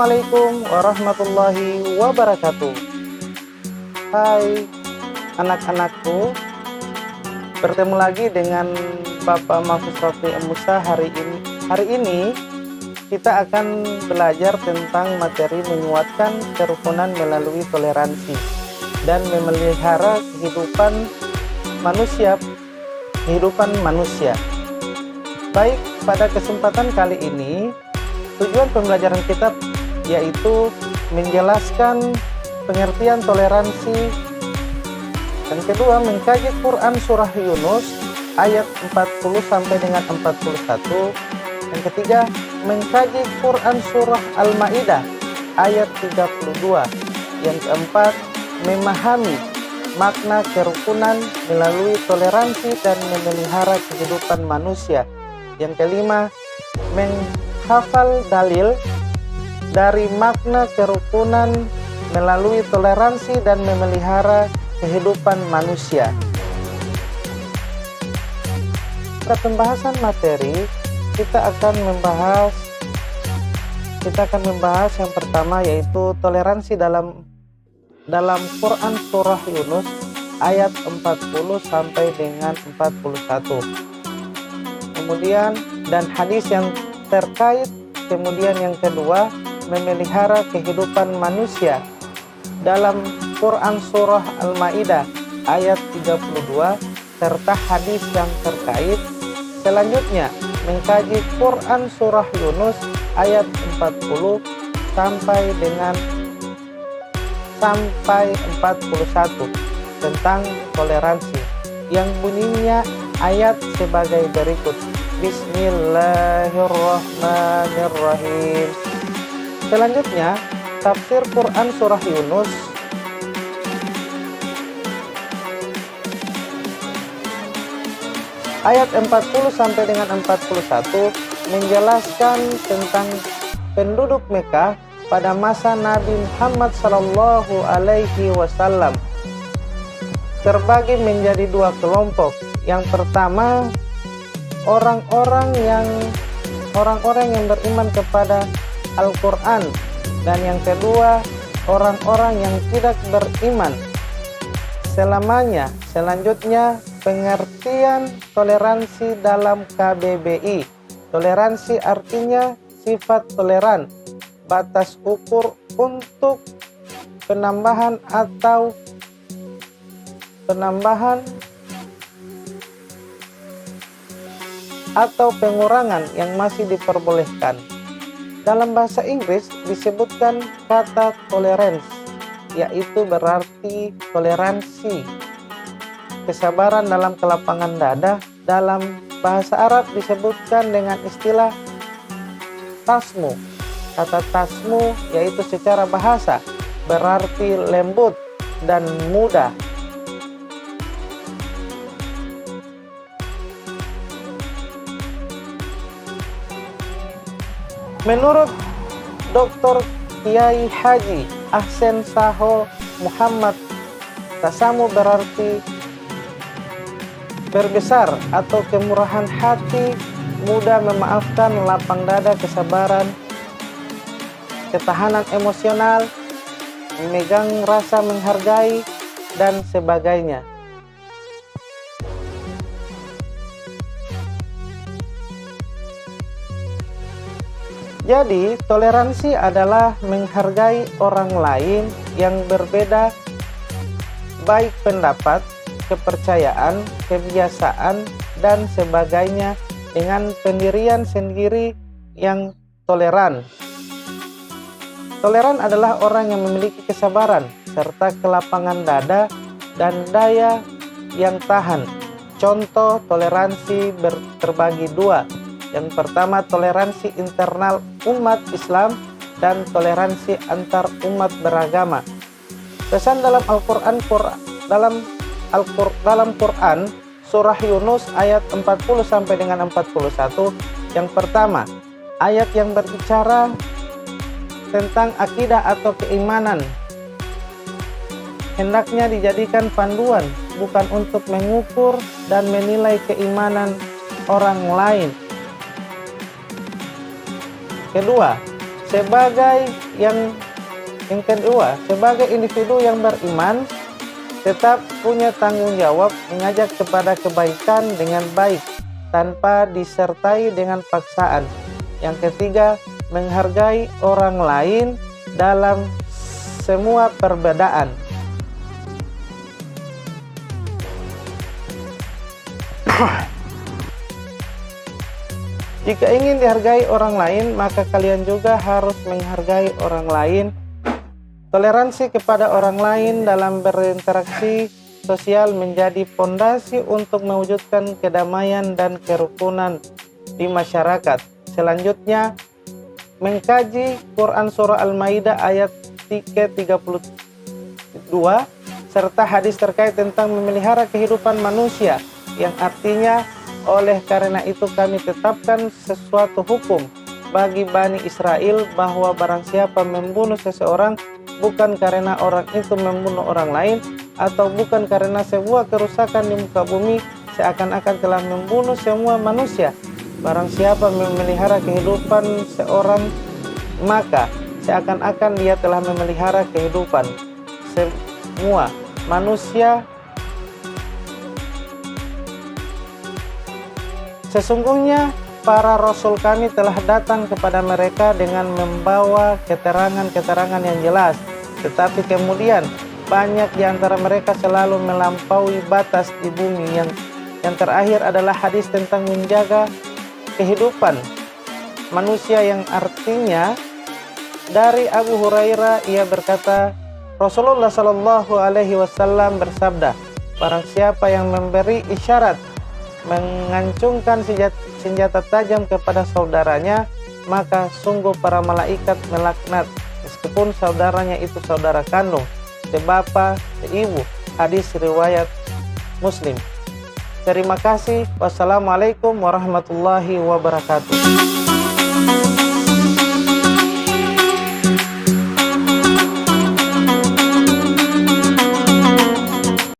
Assalamualaikum warahmatullahi wabarakatuh. Hai anak-anakku, bertemu lagi dengan Bapak Mahfuz Raffi Musa hari ini. Hari ini kita akan belajar tentang materi menguatkan kerukunan melalui toleransi dan memelihara kehidupan manusia. Baik, pada kesempatan kali ini tujuan pembelajaran kita yaitu menjelaskan pengertian toleransi. Yang kedua, mengkaji Quran surah Yunus ayat 40 sampai dengan 41. Yang ketiga, mengkaji Quran surah Al-Maidah ayat 32. Yang keempat, memahami makna kerukunan melalui toleransi dan memelihara kehidupan manusia. Yang kelima, menghafal dalil dari makna kerukunan melalui toleransi dan memelihara kehidupan manusia. Pada pembahasan materi, kita akan membahas yang pertama, yaitu toleransi dalam Quran surah Yunus ayat 40 sampai dengan 41. Kemudian dan hadis yang terkait. Kemudian yang kedua, memelihara kehidupan manusia dalam Quran surah Al-Maidah ayat 32 serta hadis yang terkait. Selanjutnya, mengkaji Quran surah Yunus ayat 40 sampai 41 tentang toleransi, yang bunyinya ayat sebagai berikut. Bismillahirrahmanirrahim. Selanjutnya, tafsir Quran surah Yunus ayat 40 sampai dengan 41 menjelaskan tentang penduduk Mekah pada masa Nabi Muhammad sallallahu alaihi wasallam. Terbagi menjadi dua kelompok. Yang pertama, orang-orang yang beriman kepada Al-Quran, dan yang kedua, orang-orang yang tidak beriman selamanya. Selanjutnya, pengertian toleransi dalam KBBI. Toleransi artinya sifat toleran, batas ukur untuk penambahan atau pengurangan yang masih diperbolehkan. Dalam bahasa Inggris disebutkan kata tolerance, yaitu berarti toleransi, kesabaran dalam kelapangan dada. Dalam bahasa Arab disebutkan dengan istilah tasmu. Kata tasmu yaitu secara bahasa berarti lembut dan mudah. Menurut Dr. Kiai Haji Ahsen Saho Muhammad, tasamu berarti berbesar atau kemurahan hati, mudah memaafkan, lapang dada, kesabaran, ketahanan emosional, memegang rasa menghargai, dan sebagainya. Jadi, toleransi adalah menghargai orang lain yang berbeda, baik pendapat, kepercayaan, kebiasaan, dan sebagainya, dengan pendirian sendiri yang toleran. Toleran adalah orang yang memiliki kesabaran serta kelapangan dada dan daya yang tahan. Contoh toleransi terbagi dua. Yang pertama, toleransi internal umat Islam dan toleransi antar umat beragama. Pesan dalam Al-Quran surah Yunus ayat 40 sampai dengan 41. Yang pertama, ayat yang berbicara tentang akidah atau keimanan hendaknya dijadikan panduan, bukan untuk mengukur dan menilai keimanan orang lain. Kedua, sebagai yang kedua, sebagai individu yang beriman tetap punya tanggung jawab mengajak kepada kebaikan dengan baik tanpa disertai dengan paksaan. Yang ketiga, menghargai orang lain dalam semua perbedaan. Jika ingin dihargai orang lain, maka kalian juga harus menghargai orang lain. Toleransi kepada orang lain dalam berinteraksi sosial menjadi fondasi untuk mewujudkan kedamaian dan kerukunan di masyarakat. Selanjutnya, mengkaji Quran Surah Al-Maidah ayat 32 serta hadis terkait tentang memelihara kehidupan manusia, yang artinya oleh karena itu kami tetapkan sesuatu hukum bagi Bani Israel bahwa barang siapa membunuh seseorang bukan karena orang itu membunuh orang lain atau bukan karena sebuah kerusakan di muka bumi, seakan-akan telah membunuh semua manusia. Barang siapa memelihara kehidupan seorang, maka seakan-akan dia telah memelihara kehidupan semua manusia. Sesungguhnya para rasul kami telah datang kepada mereka dengan membawa keterangan-keterangan yang jelas, tetapi kemudian banyak di antara mereka selalu melampaui batas di bumi. Yang terakhir adalah hadis tentang menjaga kehidupan manusia, yang artinya dari Abu Hurairah, ia berkata, Rasulullah Shallallahu Alaihi Wasallam bersabda, barang siapa yang memberi isyarat mengancungkan senjata tajam kepada saudaranya, maka sungguh para malaikat melaknat, meskipun saudaranya itu saudara kandung, sebapa, seibu. Hadis riwayat Muslim. Terima kasih. Wassalamualaikum warahmatullahi wabarakatuh.